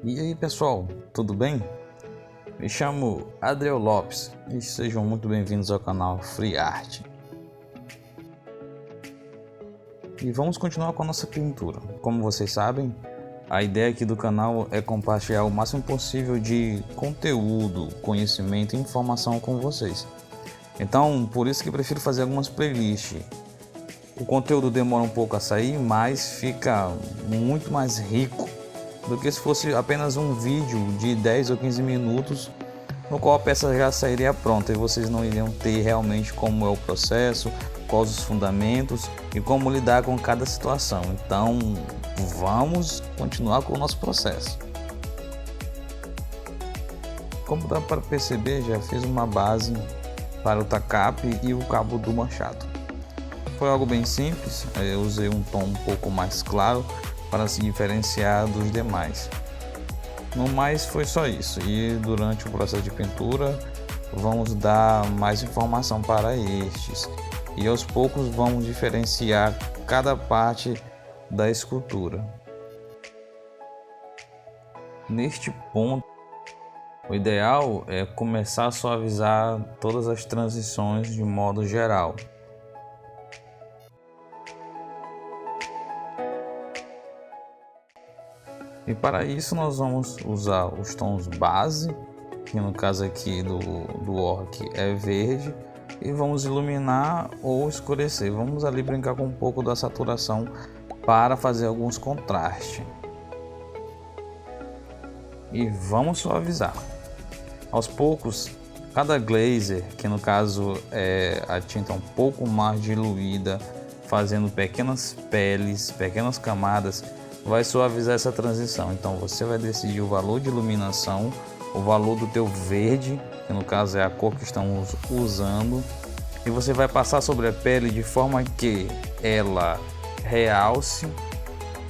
E aí pessoal, tudo bem? Me chamo Adriel Lopes e sejam muito bem-vindos ao canal Free Art. E vamos continuar com a nossa pintura. Como vocês sabem, a ideia aqui do canal é compartilhar o máximo possível de conteúdo, conhecimento e informação com vocês. Então, por isso que prefiro fazer algumas playlists. O conteúdo demora um pouco a sair, mas fica muito mais rico do que se fosse apenas um vídeo de 10 ou 15 minutos, no qual a peça já sairia pronta e vocês não iriam ter realmente como é o processo, quais os fundamentos e como lidar com cada situação. Então vamos continuar com o nosso processo. Como dá para perceber, já fiz uma base para o tacape e o cabo do machado. Foi algo bem simples, eu usei um tom um pouco mais claro para se diferenciar dos demais. No mais foi só isso, e durante o processo de pintura vamos dar mais informação para estes e aos poucos vamos diferenciar cada parte da escultura. Neste ponto, o ideal é começar a suavizar todas as transições de modo geral. E para isso nós vamos usar os tons base, que no caso aqui do orc é verde, e vamos iluminar ou escurecer. Vamos ali brincar com um pouco da saturação para fazer alguns contrastes. E vamos suavizar. Aos poucos, cada glazer, que no caso é a tinta um pouco mais diluída, fazendo pequenas peles, pequenas camadas, vai suavizar essa transição. Então você vai decidir o valor de iluminação, o valor do teu verde, que no caso é a cor que estamos usando, e você vai passar sobre a pele de forma que ela realce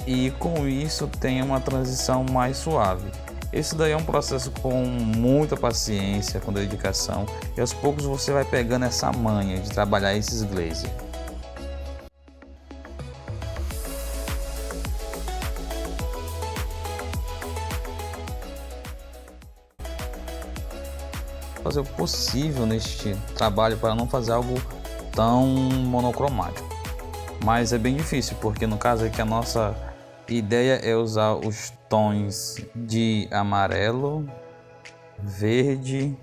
e com isso tenha uma transição mais suave. Esse daí é um processo com muita paciência, com dedicação, e aos poucos você vai pegando essa manha de trabalhar esses glazes. Fazer o possível neste trabalho para não fazer algo tão monocromático, mas é bem difícil porque no caso aqui a nossa ideia é usar os tons de amarelo, verde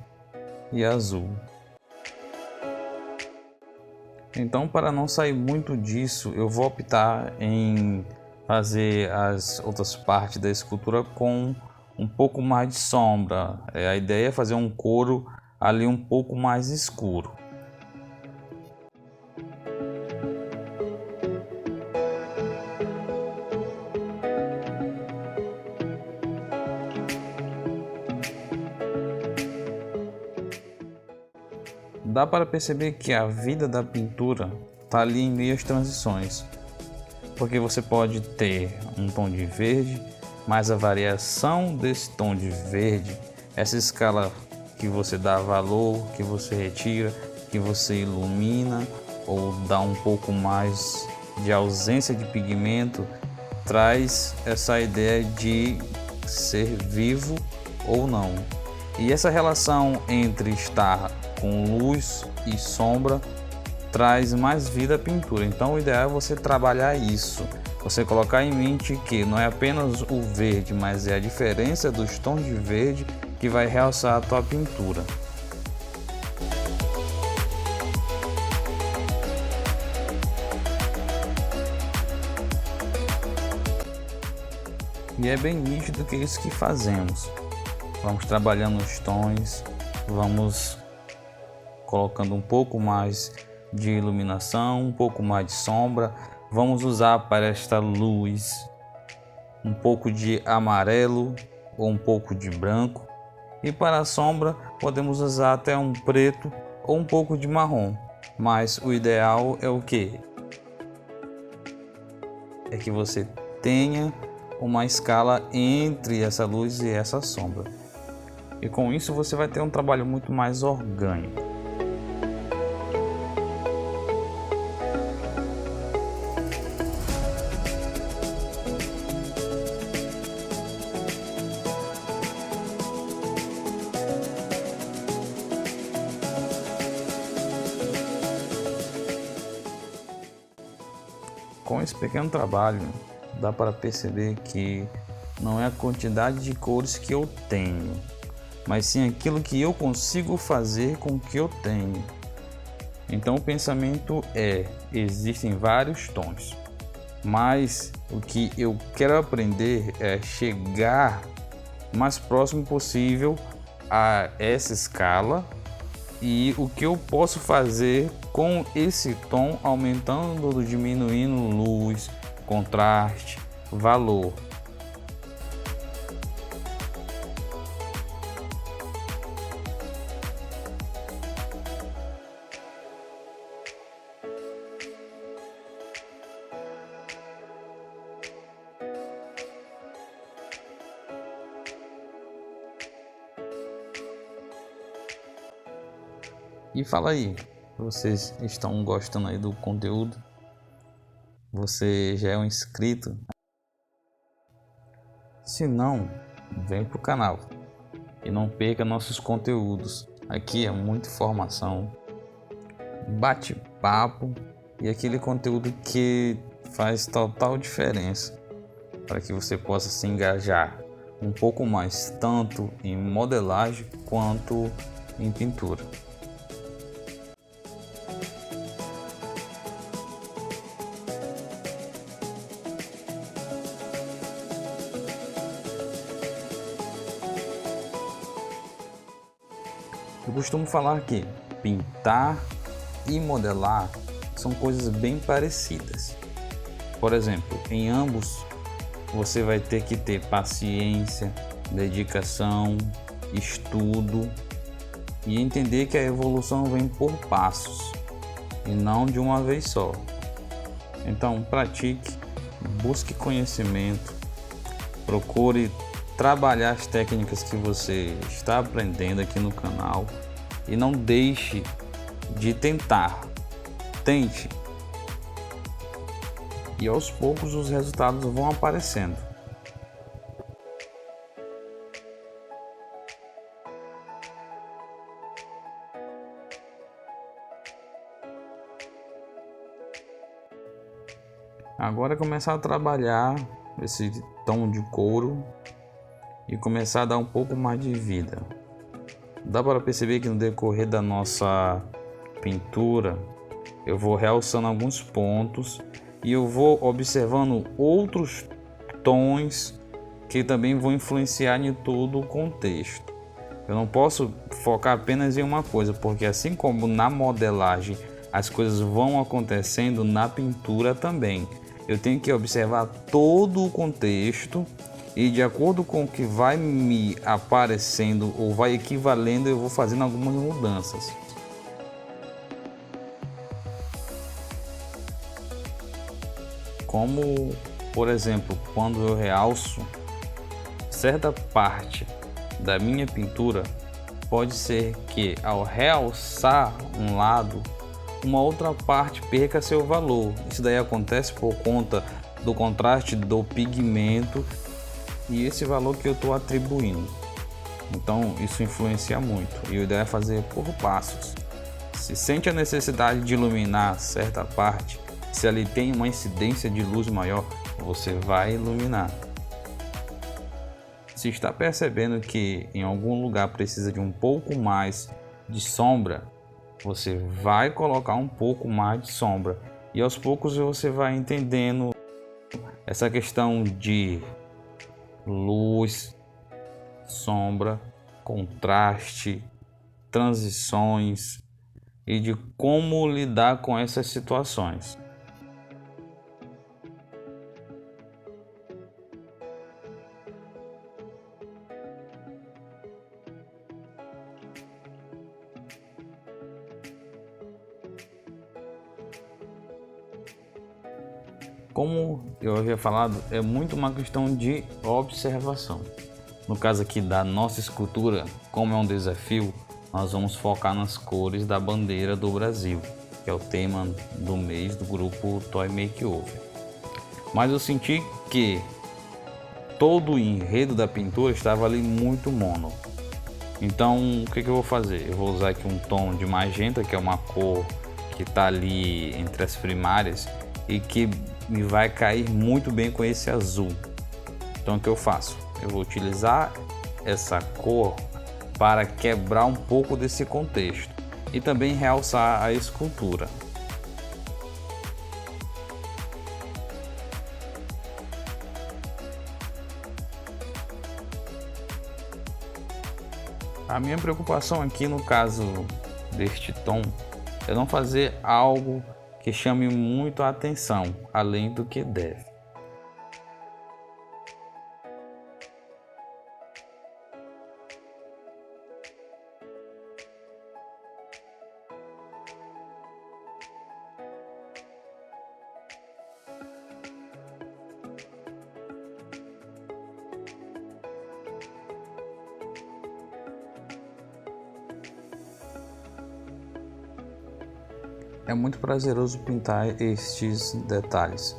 e azul. Então, para não sair muito disso, eu vou optar em fazer as outras partes da escultura com um pouco mais de sombra. A ideia é fazer um couro ali um pouco mais escuro. Dá para perceber que a vida da pintura está ali em meio às transições, porque você pode ter um tom de verde, mas a variação desse tom de verde, essa escala que você dá valor, que você retira, que você ilumina ou dá um pouco mais de ausência de pigmento, traz essa ideia de ser vivo ou não. E essa relação entre estar com luz e sombra traz mais vida à pintura. Então o ideal é você trabalhar isso. Você colocar em mente que não é apenas o verde, mas é a diferença dos tons de verde que vai realçar a tua pintura. E é bem nítido que é isso que fazemos. Vamos trabalhando os tons, vamos colocando um pouco mais de iluminação, um pouco mais de sombra. Vamos usar para esta luz um pouco de amarelo ou um pouco de branco, e para a sombra podemos usar até um preto ou um pouco de marrom, mas o ideal é o que? É que você tenha uma escala entre essa luz e essa sombra, e com isso você vai ter um trabalho muito mais orgânico. esse pequeno trabalho, dá para perceber que não é a quantidade de cores que eu tenho, mas sim aquilo que eu consigo fazer com o que eu tenho. Então o pensamento existem vários tons, mas o que eu quero aprender é chegar o mais próximo possível a essa escala e o que eu posso fazer com esse tom, aumentando ou diminuindo luz, contraste, valor. E fala aí, vocês estão gostando aí do conteúdo? Você já é um inscrito? Se não, vem pro canal e não perca nossos conteúdos. Aqui é muita informação, bate-papo e aquele conteúdo que faz total diferença para que você possa se engajar um pouco mais, tanto em modelagem quanto em pintura. Eu costumo falar que pintar e modelar são coisas bem parecidas. Por exemplo, em ambos você vai ter que ter paciência, dedicação, estudo e entender que a evolução vem por passos e não de uma vez só. Então pratique, busque conhecimento, procure trabalhar as técnicas que você está aprendendo aqui no canal e não deixe de tentar. Tente e aos poucos os resultados vão aparecendo. Agora é começar a trabalhar esse tom de couro e começar a dar um pouco mais de vida. Dá para perceber que no decorrer da nossa pintura eu vou realçando alguns pontos e eu vou observando outros tons que também vão influenciar em todo o contexto. Eu não posso focar apenas em uma coisa, porque assim como na modelagem as coisas vão acontecendo, na pintura também. Eu tenho que observar todo o contexto e de acordo com o que vai me aparecendo ou vai equivalendo, eu vou fazendo algumas mudanças. Como, por exemplo, quando eu realço certa parte da minha pintura, pode ser que ao realçar um lado, uma outra parte perca seu valor. Isso daí acontece por conta do contraste do pigmento e esse valor que eu estou atribuindo. Então isso influencia muito e a ideia é fazer por passos. Se sente a necessidade de iluminar certa parte, se ali tem uma incidência de luz maior, você vai iluminar. Se está percebendo que em algum lugar precisa de um pouco mais de sombra, você vai colocar um pouco mais de sombra e aos poucos você vai entendendo essa questão de luz, sombra, contraste, transições e de como lidar com essas situações. Como eu havia falado, é muito uma questão de observação. No caso aqui da nossa escultura, como é um desafio, nós vamos focar nas cores da bandeira do Brasil, que é o tema do mês do grupo Toy Makeover. Mas eu senti que todo o enredo da pintura estava ali muito mono. Então o que eu vou fazer? Eu vou usar aqui um tom de magenta, que é uma cor que está ali entre as primárias e que e vai cair muito bem com esse azul. Então o que eu faço? Eu vou utilizar essa cor para quebrar um pouco desse contexto e também realçar a escultura. A minha preocupação aqui no caso deste tom é não fazer algo que chame muito a atenção, além do que deve. É muito prazeroso pintar estes detalhes.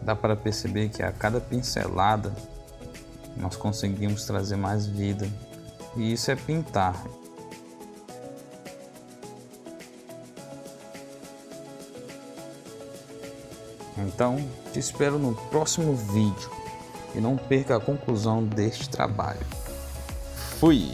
Dá para perceber que a cada pincelada nós conseguimos trazer mais vida, e isso é pintar. Então, te espero no próximo vídeo e não perca a conclusão deste trabalho. Fui!